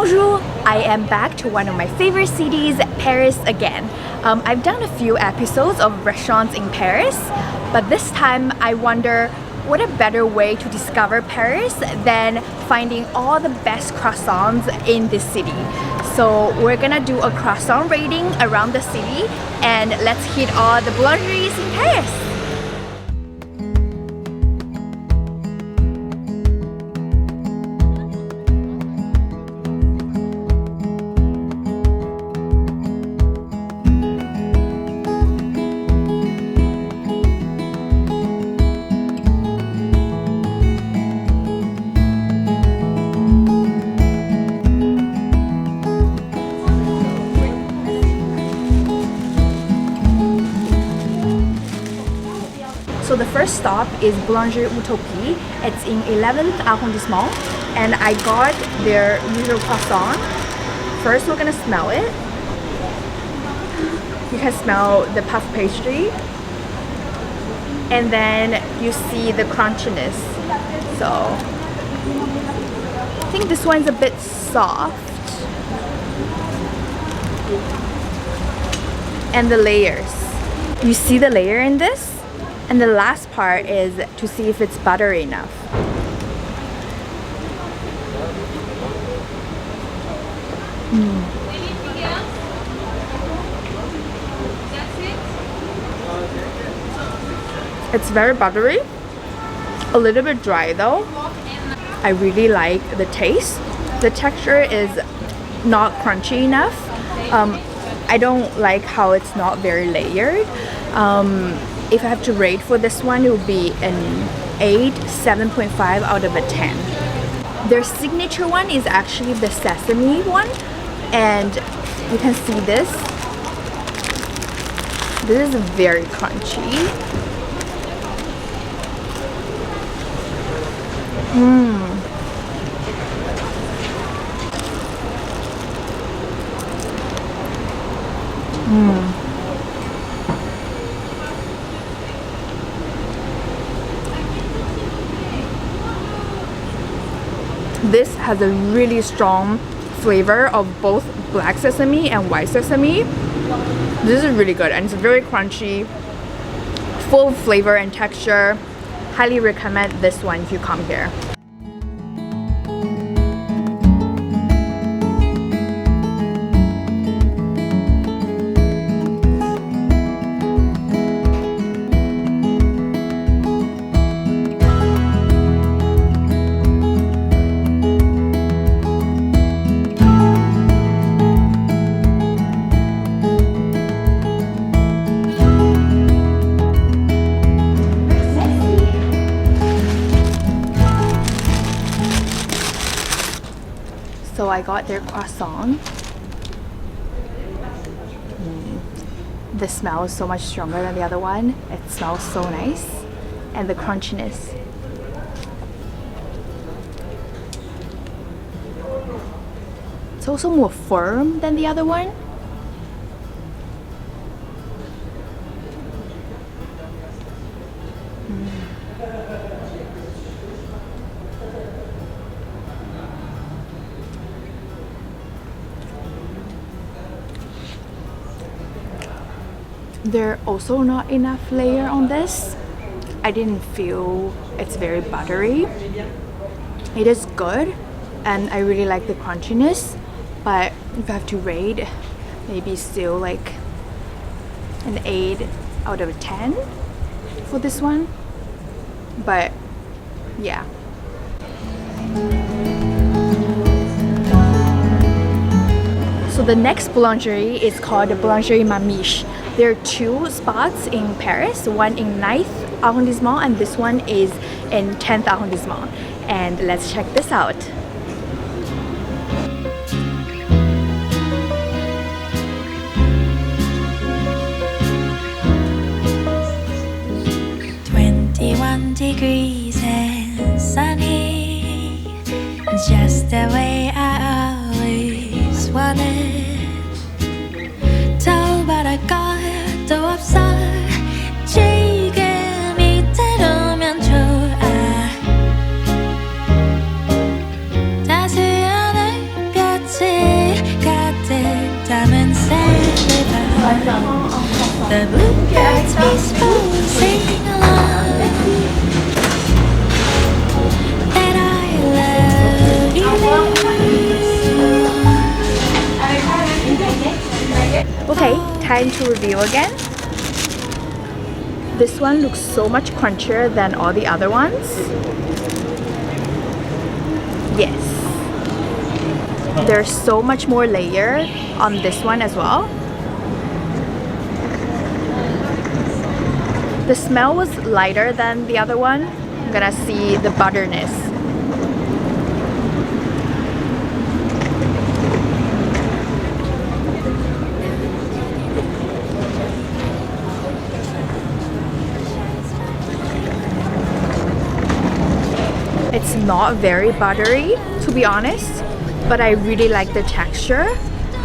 Bonjour! I am back to one of my favorite cities, Paris again. I've done a few episodes of restaurants in Paris, but this time I wonder what a better way to discover Paris than finding all the best croissants in this city. So we're gonna do a croissant rating around the city and let's hit all the boulangeries in Paris. So the first stop is Boulangerie Utopie. It's in 11th arrondissement and I got their usual croissant. First we're gonna smell it. You can smell the puff pastry and then you see the crunchiness. So I think this one's a bit soft. And the layers. You see the layer in this? And the last part is to see if it's buttery enough. It's very buttery, a little bit dry though. I really like the taste. The texture is not crunchy enough. I don't like how it's not very layered. If I have to rate for this one, it would be an 8, 7.5 out of a 10. Their signature one is actually the sesame one, and you can see this. This is very crunchy. This has a really strong flavor of both black sesame and white sesame. This is really good and it's very crunchy, full of flavor and texture. Highly recommend this one if you come here. So I got their croissant. The smell is so much stronger than the other one. It smells so nice. And the crunchiness. It's also more firm than the other one. There also not enough layer on this. I didn't feel it's very buttery. It is good and I really like the crunchiness, but if I have to rate, maybe still like an 8 out of 10 for this one. But yeah. So the next boulangerie is called the Boulangerie Mamiche. There are two spots in Paris, one in 9th arrondissement and this one is in 10th arrondissement. And let's check this out. Degrees and sunny, just the way I always wanted. 더 바랄것도 없어. 지금 이대로면 좋아. the bluebirds peacefully sing along. That I love you. Okay, time to review again. This one looks so much crunchier than all the other ones. Yes. There's so much more layer on this one as well. The smell was lighter than the other one. I'm gonna see the butterness. It's not very buttery, to be honest, but I really like the texture.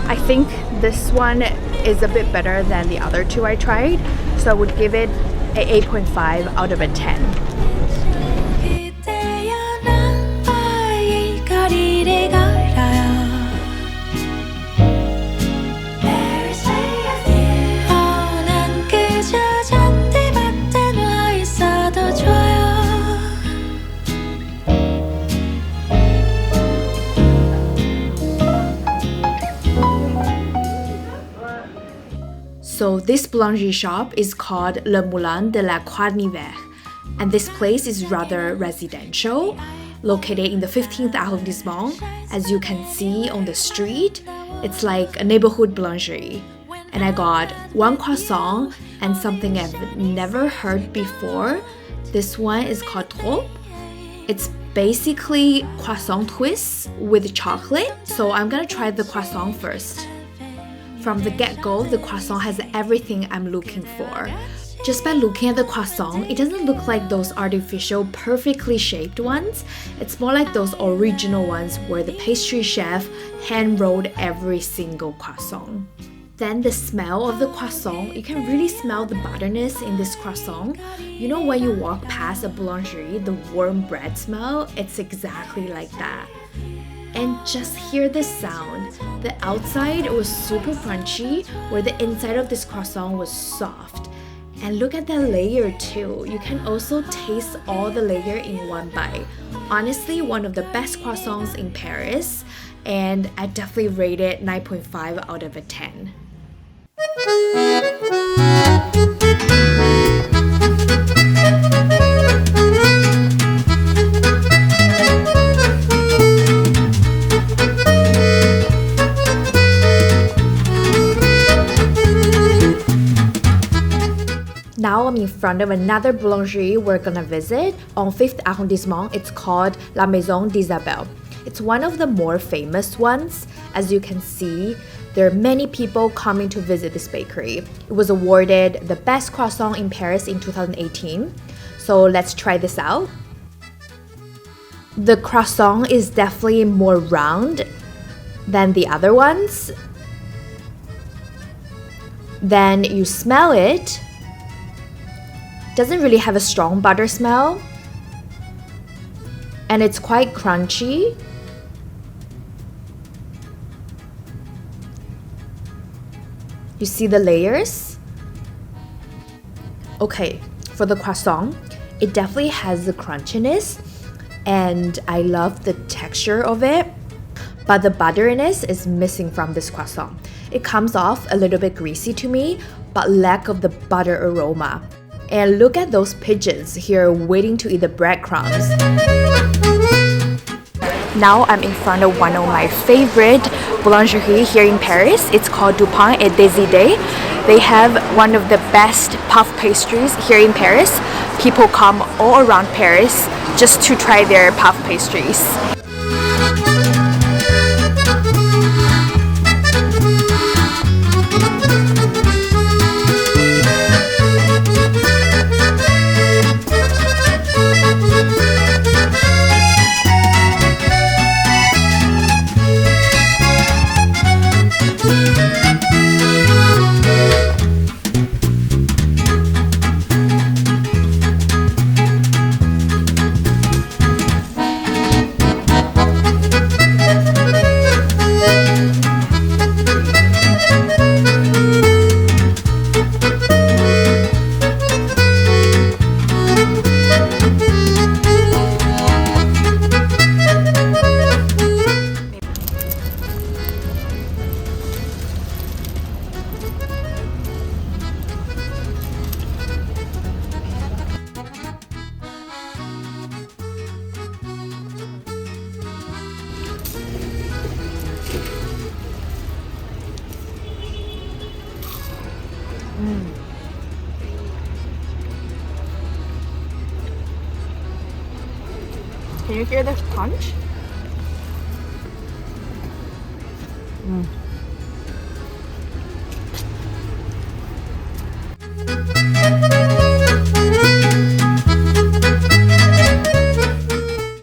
I think this one is a bit better than the other two I tried, so I would give it an 8.5 out of a 10. So this boulangerie shop is called Le Moulin de la Croix Nivert, and this place is rather residential, located in the 15th arrondissement. As you can see on the street, it's like a neighborhood boulangerie. And I got one croissant and something I've never heard before. This one is called Toudic. It's basically croissant twists with chocolate, so I'm gonna try the croissant first. From the get-go, the croissant has everything I'm looking for. Just by looking at the croissant, it doesn't look like those artificial, perfectly shaped ones. It's more like those original ones where the pastry chef hand-rolled every single croissant. Then the smell of the croissant, you can really smell the butterness in this croissant. You know when you walk past a boulangerie, the warm bread smell, it's exactly like that. And just hear the sound. The outside was super crunchy, where the inside of this croissant was soft. And look at that layer too. You can also taste all the layer in one bite. Honestly, one of the best croissants in Paris, and I definitely rate it 9.5 out of a 10. Now I'm in front of another boulangerie we're gonna visit on 5th arrondissement. It's called La Maison d'Isabelle. It's one of the more famous ones. As you can see, there are many people coming to visit this bakery. It was awarded the best croissant in Paris in 2018. So let's try this out. The croissant is definitely more round than the other ones. Then you smell it. Doesn't really have a strong butter smell, and it's quite crunchy. You see the layers? Okay, for the croissant, it definitely has the crunchiness, and I love the texture of it, but the butteriness is missing from this croissant. It comes off a little bit greasy to me, but lack of the butter aroma. And look at those pigeons here waiting to eat the breadcrumbs. Now I'm in front of one of my favorite boulangeries here in Paris. It's called Du Pain et des Idées. They have one of the best puff pastries here in Paris. People come all around Paris just to try their puff pastries. hear the punch?